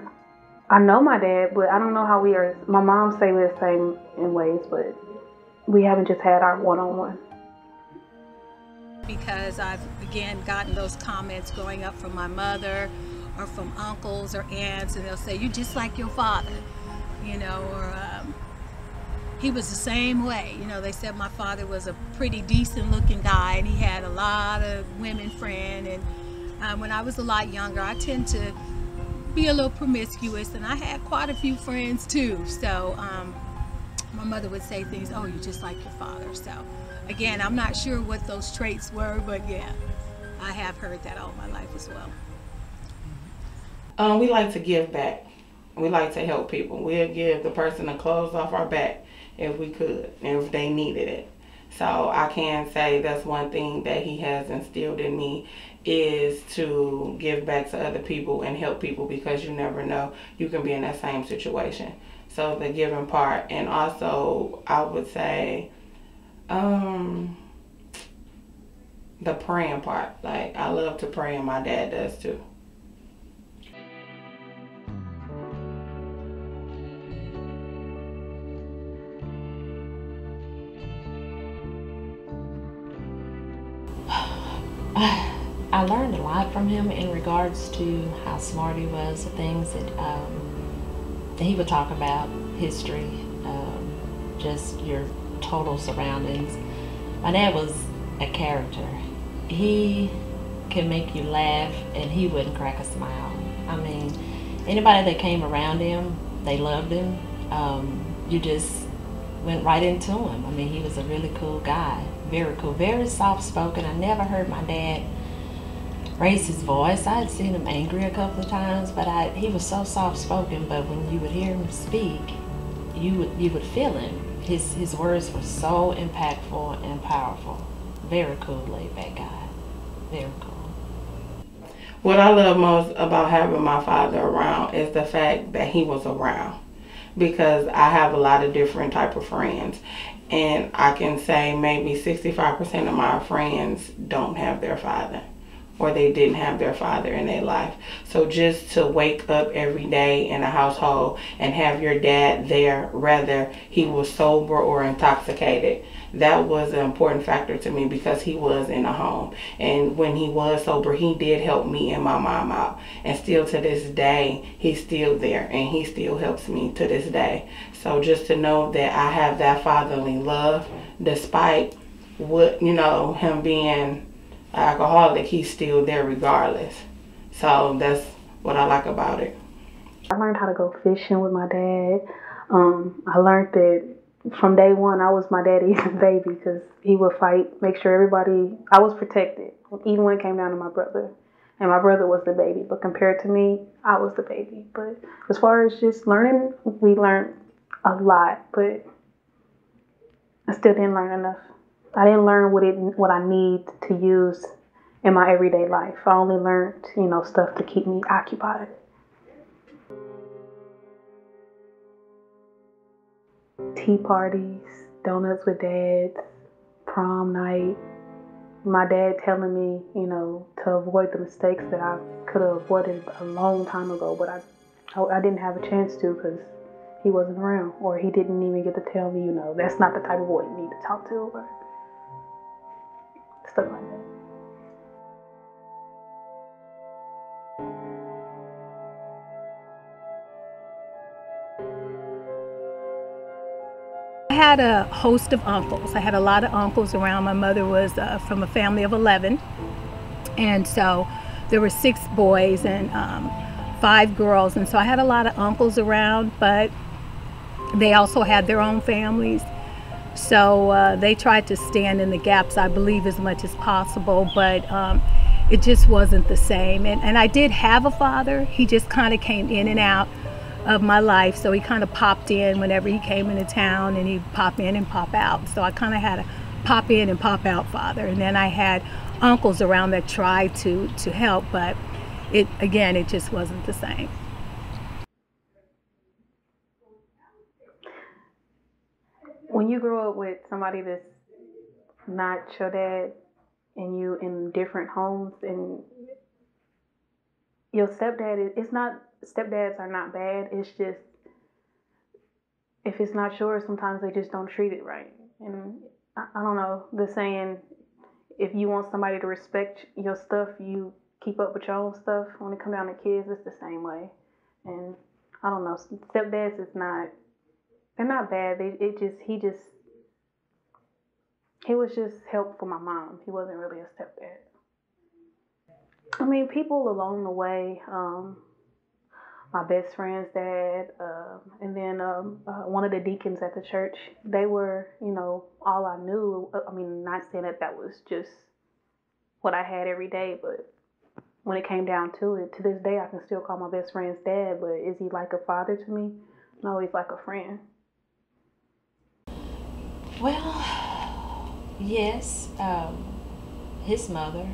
[SPEAKER 10] I know my dad, but I don't know how we are. My mom say we're the same in ways, but we haven't just had our one-on-one.
[SPEAKER 9] Because I've, again, gotten those comments growing up from my mother or from uncles or aunts, and they'll say, you just like your father, or he was the same way. They said my father was a pretty decent looking guy and he had a lot of women friends. And when I was a lot younger, I tend to be a little promiscuous, and I had quite a few friends too. So my mother would say things, oh, you just like your father. So again, I'm not sure what those traits were, but yeah, I have heard that all my life as well.
[SPEAKER 12] We like to give back. We like to help people. We'll give the person the clothes off our back if we could, and if they needed it. So I can say that's one thing that he has instilled in me, is to give back to other people and help people, because you never know, you can be in that same situation. So the giving part, and also I would say the praying part. Like, I love to pray, and my dad does too.
[SPEAKER 11] I learned a lot from him in regards to how smart he was, the things that he would talk about, history, just your total surroundings. My dad was a character. He could make you laugh and he wouldn't crack a smile. I mean, anybody that came around him, they loved him. You just went right into him. I mean, he was a really cool guy, very cool, very soft-spoken. I never heard my dad raise his voice. I had seen him angry a couple of times, but he was so soft-spoken, but when you would hear him speak, you would feel him. His words were so impactful and powerful. Very cool, laid-back guy. Very cool.
[SPEAKER 12] What I love most about having my father around is the fact that he was around, because I have a lot of different type of friends, and I can say maybe 65% of my friends don't have their father, or they didn't have their father in their life. So just to wake up every day in a household and have your dad there, whether he was sober or intoxicated, that was an important factor to me, because he was in a home. And when he was sober, he did help me and my mom out. And still to this day, he's still there and he still helps me to this day. So just to know that I have that fatherly love, despite what, him being an alcoholic, he's still there regardless. So that's what I like about it.
[SPEAKER 10] I learned how to go fishing with my dad. I learned that from day one, I was my daddy's baby, because he would fight, make sure I was protected, even when it came down to my brother. And my brother was the baby, but compared to me, I was the baby. But as far as just learning, we learned a lot, but I still didn't learn enough. I didn't learn what I need to use in my everyday life. I only learned, stuff to keep me occupied. Tea parties, donuts with dad, prom night. My dad telling me, to avoid the mistakes that I could have avoided a long time ago, but I didn't have a chance to, because he wasn't around, or he didn't even get to tell me, that's not the type of boy you need to talk to, or stuff like that.
[SPEAKER 9] I had a host of uncles. I had a lot of uncles around. My mother was from a family of 11, and so there were 6 boys and 5 girls, and so I had a lot of uncles around, but they also had their own families. So they tried to stand in the gaps, I believe, as much as possible, but it just wasn't the same. And I did have a father. He just kind of came in and out of my life. So he kind of popped in whenever he came into town, and he'd pop in and pop out. So I kind of had a pop in and pop out father. And then I had uncles around that tried to help, but it just wasn't the same.
[SPEAKER 10] When you grow up with somebody that's not your dad, and you in different homes, and your stepdad, stepdads are not bad. It's just, if it's not yours, sometimes they just don't treat it right. And I don't know, the saying, if you want somebody to respect your stuff, you keep up with your own stuff. When it comes down to kids, it's the same way. And I don't know, stepdads they're not bad. He was just help for my mom. He wasn't really a stepdad. I mean, people along the way, my best friend's dad, and then one of the deacons at the church, they were, all I knew. I mean, not saying that was just what I had every day, but when it came down to it, to this day, I can still call my best friend's dad, but is he like a father to me? No, he's like a friend.
[SPEAKER 11] Well, yes, his mother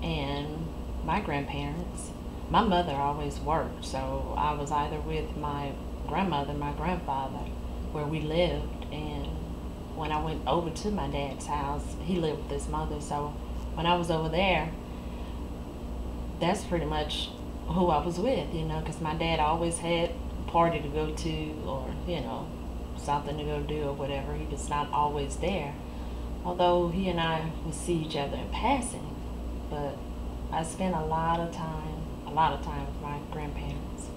[SPEAKER 11] and my grandparents. My mother always worked, so I was either with my grandmother, my grandfather, where we lived, and when I went over to my dad's house, he lived with his mother, so when I was over there, that's pretty much who I was with, because my dad always had a party to go to, or, something to go do or whatever. He was not always there, although he and I would see each other in passing. I spent a lot of time with my grandparents.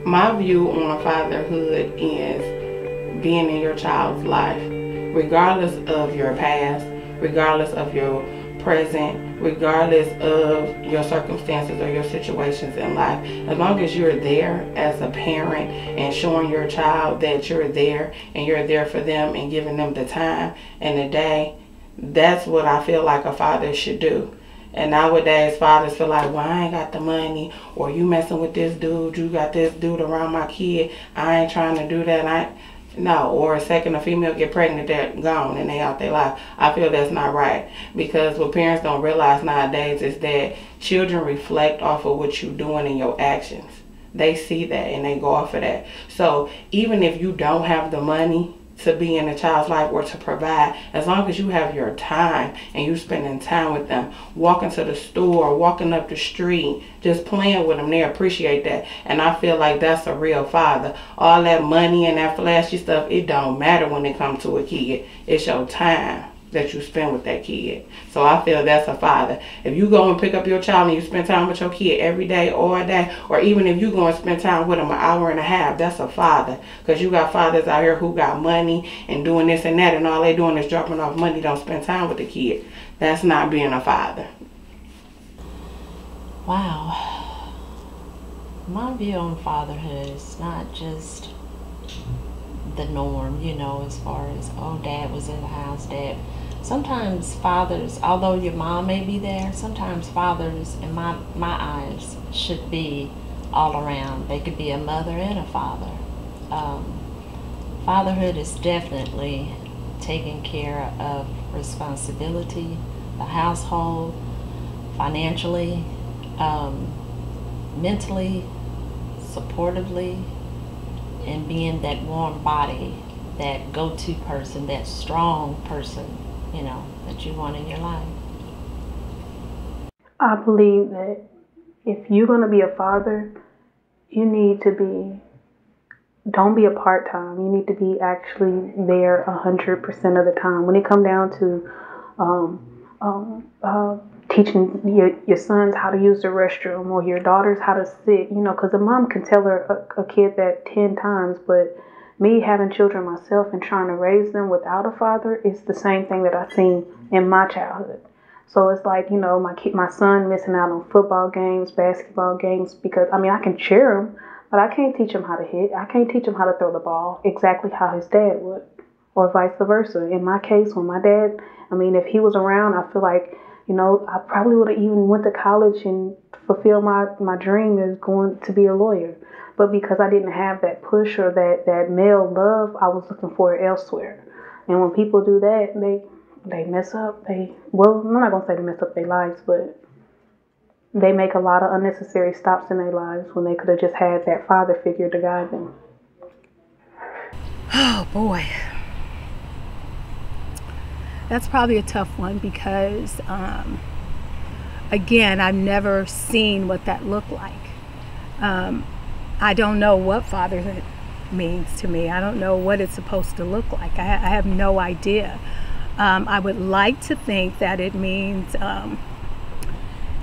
[SPEAKER 12] My view on fatherhood is being in your child's life, regardless of your past, regardless of your present, regardless of your circumstances or your situations in life. As long as you're there as a parent and showing your child that you're there and you're there for them and giving them the time and the day, that's what I feel like a father should do. And nowadays, fathers feel like, well, I ain't got the money, or you messing with this dude, you got this dude around my kid, I ain't trying to do that. No, or a second a female get pregnant, they're gone and they out their life. I feel that's not right, because what parents don't realize nowadays is that children reflect off of what you're doing in your actions. They see that and they go off of that. So even if you don't have the money to be in a child's life or to provide, as long as you have your time and you spending time with them, walking to the store, walking up the street, just playing with them, they appreciate that. And I feel like that's a real father. All that money and that flashy stuff, it don't matter when it comes to a kid. It's your time that you spend with that kid. So I feel that's a father. If you go and pick up your child and you spend time with your kid every day, all day, or even if you go and spend time with them an hour and a half, that's a father. Because you got fathers out here who got money and doing this and that, and all they doing is dropping off money, don't spend time with the kid. That's not being a father.
[SPEAKER 11] Wow. My view on fatherhood is not just the norm, you know, as far as, oh, dad was in the house, dad. Sometimes fathers, although your mom may be there, sometimes fathers, in my eyes, should be all around. They could be a mother and a father. Fatherhood is definitely taking care of responsibility, the household, financially, mentally, supportively, and being that warm body, that go-to person, that strong person, you know, that you want in your life.
[SPEAKER 10] I believe that if you're going to be a father, you need to be, don't be a part-time. You need to be actually there 100% of the time. When it comes down to teaching your sons how to use the restroom, or your daughters how to sit, you know, because a mom can tell a kid that 10 times, but me having children myself and trying to raise them without a father is the same thing that I've seen in my childhood. So it's like, you know, my son missing out on football games, basketball games, because, I mean, I can cheer him, but I can't teach him how to hit. I can't teach him how to throw the ball exactly how his dad would, or vice versa. In my case, when my dad, I mean, if he was around, I feel like, you know, I probably would have even went to college and fulfilled my dream as going to be a lawyer. But because I didn't have that push or that male love, I was looking for it elsewhere. And when people do that, they mess up. Well, I'm not going to say they mess up their lives, but they make a lot of unnecessary stops in their lives when they could have just had that father figure to guide them.
[SPEAKER 9] Oh, boy. That's probably a tough one because, again, I've never seen what that looked like. I don't know what fatherhood means to me. I don't know what it's supposed to look like. I have no idea. I would like to think that it means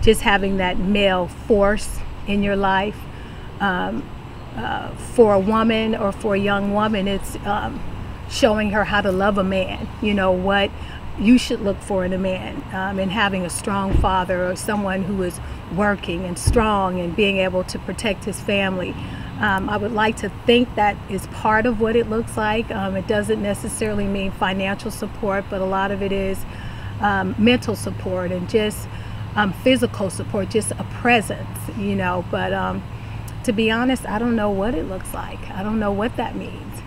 [SPEAKER 9] just having that male force in your life. For a woman or for a young woman, it's showing her how to love a man, you know, what you should look for in a man, and having a strong father or someone who is working and strong and being able to protect his family. I would like to think that is part of what it looks like. It doesn't necessarily mean financial support, but a lot of it is mental support and just physical support, just a presence, you know. But to be honest, I don't know what it looks like. I don't know what that means.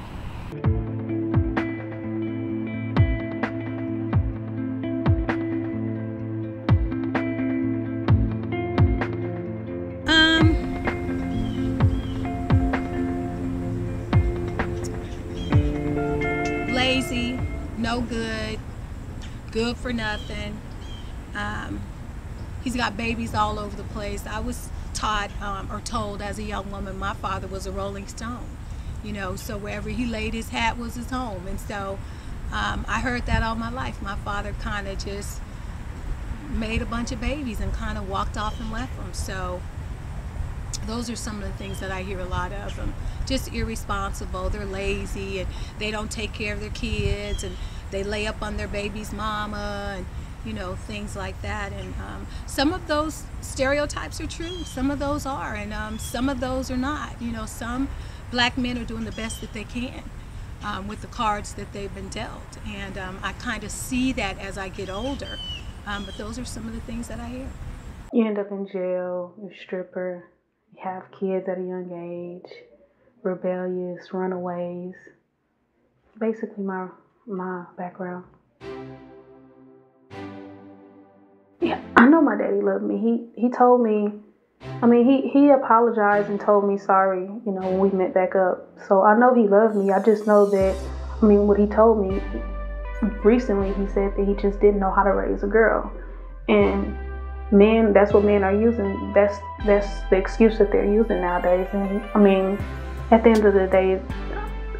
[SPEAKER 9] Lazy, no good, good for nothing. He's got babies all over the place. I was taught or told as a young woman my father was a Rolling Stone, you know, so wherever he laid his hat was his home. And so I heard that all my life. My father kind of just made a bunch of babies and kind of walked off and left them. So those are some of the things that I hear a lot of. Just irresponsible, they're lazy, and they don't take care of their kids, and they lay up on their baby's mama, and you know, things like that. And some of those stereotypes are true, some of those are, and some of those are not. You know, some black men are doing the best that they can with the cards that they've been dealt, and I kind of see that as I get older, but those are some of the things that I hear.
[SPEAKER 10] You end up in jail, you're a stripper, you have kids at a young age, rebellious, runaways. Basically my background. Yeah, I know my daddy loved me. He told me, I mean, he apologized and told me sorry, you know, when we met back up. So I know he loved me. I just know that, I mean, what he told me recently, he said that he just didn't know how to raise a girl. And men, that's what men are using. That's the excuse that they're using nowadays. And I mean, at the end of the day,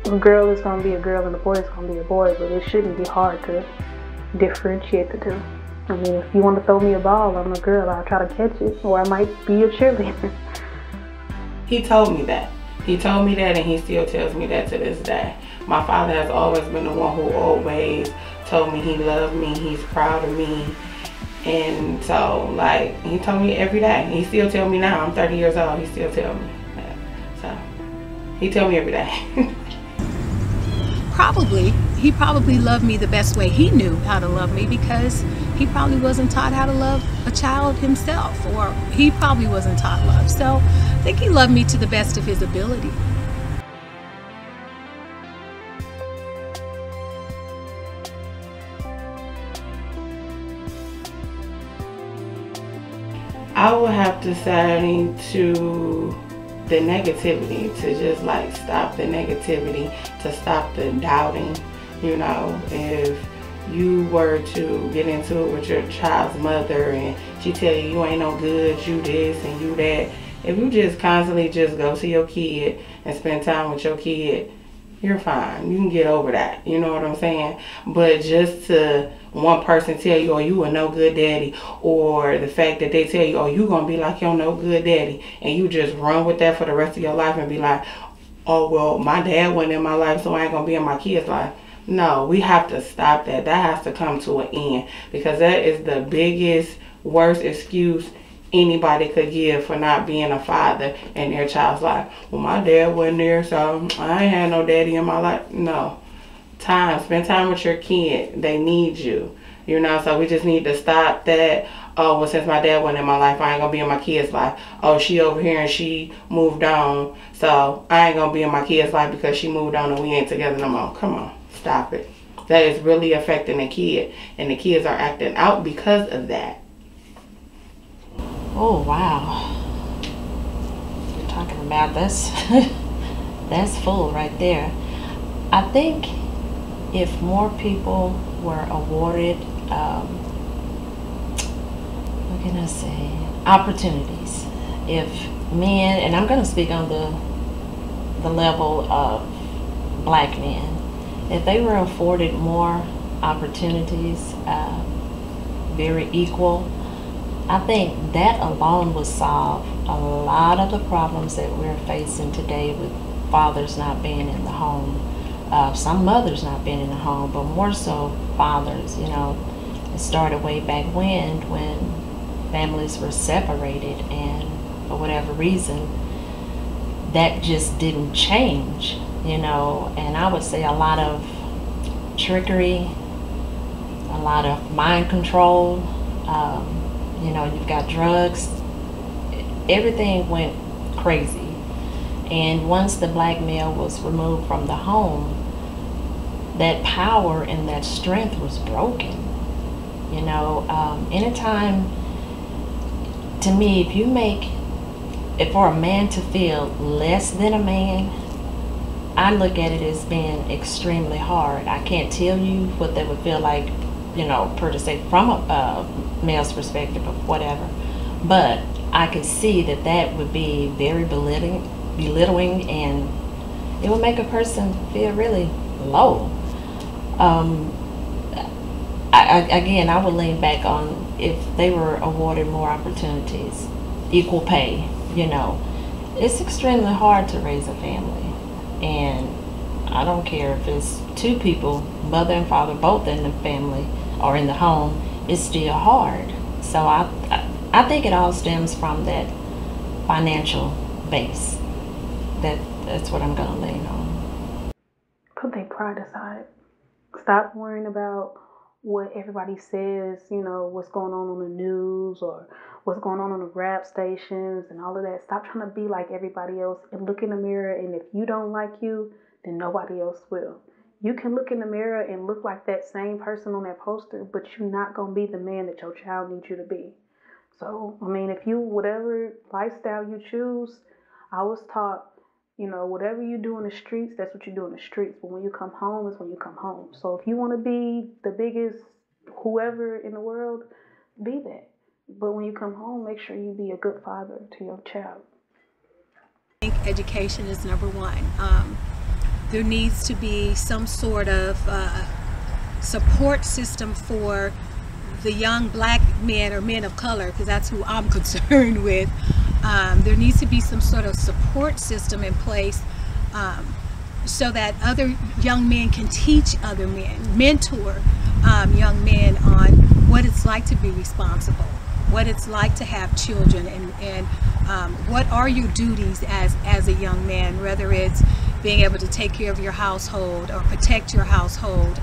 [SPEAKER 10] a girl is going to be a girl and a boy is going to be a boy, but it shouldn't be hard to differentiate the two. I mean, if you want to throw me a ball, I'm a girl, I'll try to catch it, or I might be a cheerleader.
[SPEAKER 12] He told me that. He told me that, and he still tells me that to this day. My father has always been the one who always told me he loved me, he's proud of me. And so, like, he told me every day. He still tells me now. I'm 30 years old, he still tells me that. So, he tells me every day.
[SPEAKER 9] He probably loved me the best way he knew how to love me, because he probably wasn't taught how to love a child himself, or he probably wasn't taught love. So I think he loved me to the best of his ability.
[SPEAKER 12] I would have to say to the negativity, to just like stop the negativity, to stop the doubting. You know, if you were to get into it with your child's mother and she tell you you ain't no good, you this and you that, if you just constantly just go see your kid and spend time with your kid, you're fine. You can get over that. You know what I'm saying? But just to one person tell you, oh, you a no good daddy, or the fact that they tell you, oh, you gonna be like your no good daddy, and you just run with that for the rest of your life and be like, oh, well, my dad wasn't in my life, so I ain't gonna be in my kid's life. No, we have to stop that. That has to come to an end, because that is the biggest, worst excuse anybody could give for not being a father in their child's life. Well, my dad wasn't there, so I ain't had no daddy in my life. No. Spend time with your kid. They need you. You know, so we just need to stop that. Oh, well, since my dad wasn't in my life, I ain't gonna be in my kid's life. Oh, she over here and she moved on, so I ain't gonna be in my kid's life because she moved on and we ain't together no more. Come on, stop it. That is really affecting the kid, and the kids are acting out because of that.
[SPEAKER 11] Oh, wow. You're talking about this. That's full right there. I think if more people were awarded, what can I say, opportunities. If men, and I'm going to speak on the level of black men, if they were afforded more opportunities, very equal, I think that alone would solve a lot of the problems that we're facing today with fathers not being in the home, some mothers not being in the home, but more so fathers. You know, it started way back when families were separated, and for whatever reason, that just didn't change, you know. And I would say a lot of trickery, a lot of mind control, you know, you've got drugs, everything went crazy. And once the black male was removed from the home, that power and that strength was broken. You know, anytime, to me, if for a man to feel less than a man, I look at it as being extremely hard. I can't tell you what that would feel like, you know, per se, from a male's perspective or whatever. But I could see that that would be very belittling, and it would make a person feel really low. Again, I would lean back on if they were awarded more opportunities, equal pay, you know. It's extremely hard to raise a family, and I don't care if it's two people, mother and father, both in the family or in the home, it's still hard. So I think it all stems from that financial base. That's what I'm gonna lean on.
[SPEAKER 10] Put their pride aside. Stop worrying about what everybody says, you know, what's going on the news or what's going on the rap stations and all of that. Stop trying to be like everybody else and look in the mirror, and if you don't like you, then nobody else will. You can look in the mirror and look like that same person on that poster, but you're not going to be the man that your child needs you to be. So, I mean, if you, whatever lifestyle you choose, I was taught, you know, whatever you do in the streets, that's what you do in the streets. But when you come home, is when you come home. So if you want to be the biggest whoever in the world, be that. But when you come home, make sure you be a good father to your child.
[SPEAKER 9] I think education is number one. There needs to be some sort of support system for the young black men or men of color, because that's who I'm concerned with. There needs to be some sort of support system in place so that other young men can teach other men, mentor young men on what it's like to be responsible, what it's like to have children, and what are your duties as a young man, whether it's being able to take care of your household or protect your household.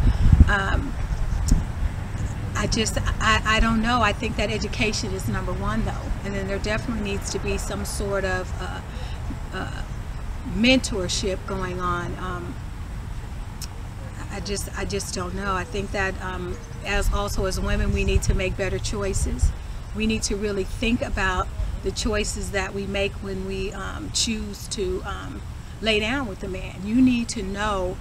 [SPEAKER 9] I don't know. I think that education is number one, though, and then there definitely needs to be some sort of mentorship going on. I just don't know. I think that as women, we need to make better choices. We need to really think about the choices that we make when we choose to lay down with a man. You need to know,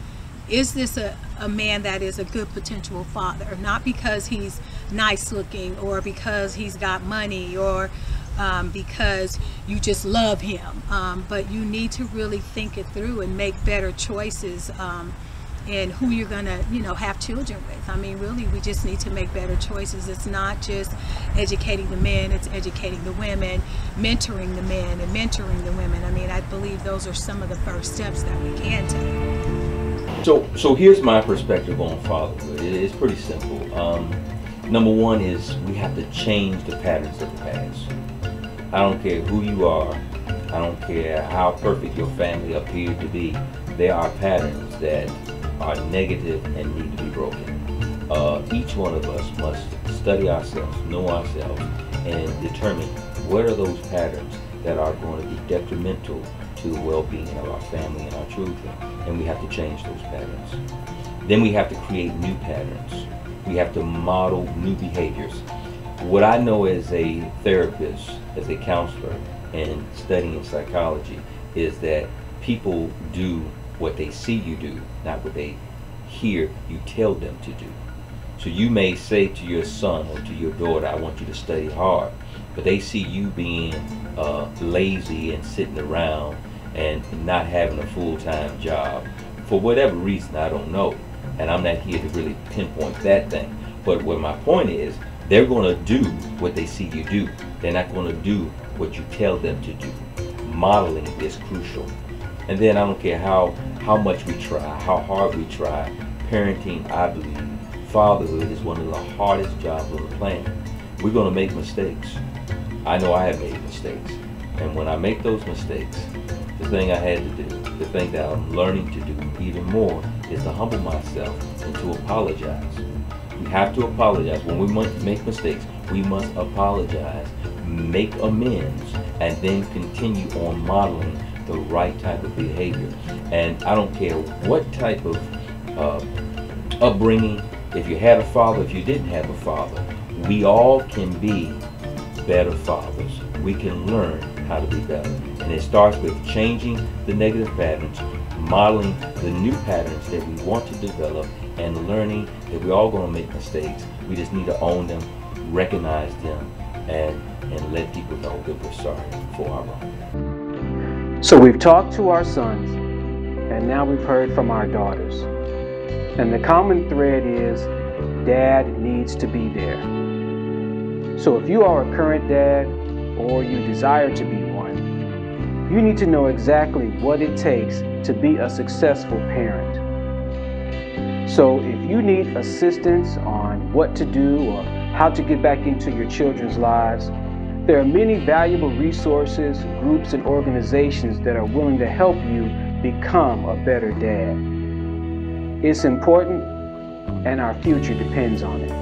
[SPEAKER 9] is this a man that is a good potential father? Not because he's nice looking or because he's got money or because you just love him. But you need to really think it through and make better choices in who you're gonna, have children with. I mean, really, we just need to make better choices. It's not just educating the men, it's educating the women, mentoring the men and mentoring the women. I mean, I believe those are some of the first steps that we can take.
[SPEAKER 13] So here's my perspective on fatherhood. It's pretty simple. Number one is we have to change the patterns of the past. I don't care who you are. I don't care how perfect your family appeared to be. There are patterns that are negative and need to be broken. Each one of us must study ourselves, know ourselves, and determine what are those patterns that are going to be detrimental to the well-being of our family and our children, and we have to change those patterns. Then we have to create new patterns. We have to model new behaviors. What I know as a therapist, as a counselor, and studying psychology is that people do what they see you do, not what they hear you tell them to do. So you may say to your son or to your daughter, I want you to study hard, but they see you being lazy and sitting around and not having a full-time job. For whatever reason, I don't know. And I'm not here to really pinpoint that thing. But what my point is, they're going to do what they see you do. They're not going to do what you tell them to do. Modeling is crucial. And then I don't care how much we try, how hard we try, parenting, I believe, fatherhood is one of the hardest jobs on the planet. We're going to make mistakes. I know I have made mistakes. And when I make those mistakes, the thing I had to do, the thing that I'm learning to do even more, is to humble myself and to apologize. We have to apologize. When we make mistakes, we must apologize, make amends, and then continue on modeling the right type of behavior. And I don't care what type of upbringing, if you had a father, if you didn't have a father, we all can be better fathers. We can learn how to be better. And it starts with changing the negative patterns, modeling the new patterns that we want to develop, and learning that we're all going to make mistakes. We just need to own them, recognize them, and let people know that we're sorry for our wrong.
[SPEAKER 1] So we've talked to our sons, and now we've heard from our daughters. And the common thread is dad needs to be there. So if you are a current dad or you desire to be one, you need to know exactly what it takes to be a successful parent. So if you need assistance on what to do or how to get back into your children's lives, there are many valuable resources, groups, and organizations that are willing to help you become a better dad. It's important, and our future depends on it.